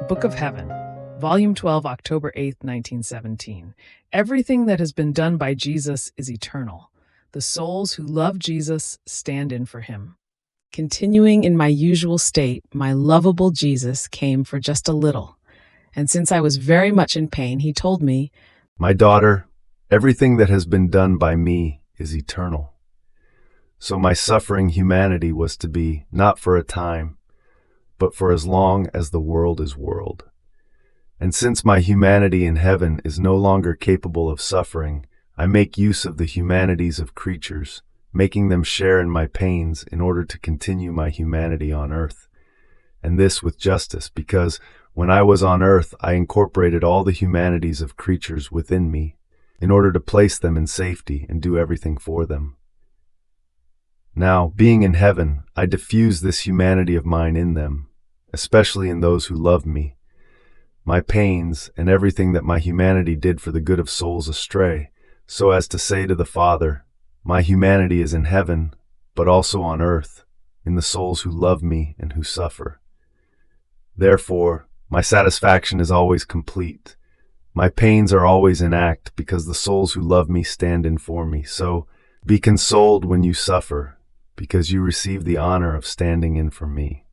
Book of Heaven, Volume 12, October 8th, 1917. Everything that has been done by Jesus is eternal. The souls who love Jesus stand in for him. Continuing in my usual state, my lovable Jesus came for just a little. And since I was very much in pain, he told me, "My daughter, everything that has been done by me is eternal." So my suffering humanity was to be not for a time, but for as long as the world is world. And since my humanity in heaven is no longer capable of suffering, I make use of the humanities of creatures, making them share in my pains in order to continue my humanity on earth. And this with justice, because when I was on earth, I incorporated all the humanities of creatures within me in order to place them in safety and do everything for them. Now, being in heaven, I diffuse this humanity of mine in them, especially in those who love me. My pains and everything that my humanity did for the good of souls astray, so as to say to the Father, my humanity is in heaven, but also on earth, in the souls who love me and who suffer. Therefore, my satisfaction is always complete. My pains are always in act, because the souls who love me stand in for me. So, be consoled when you suffer, because you receive the honor of standing in for me.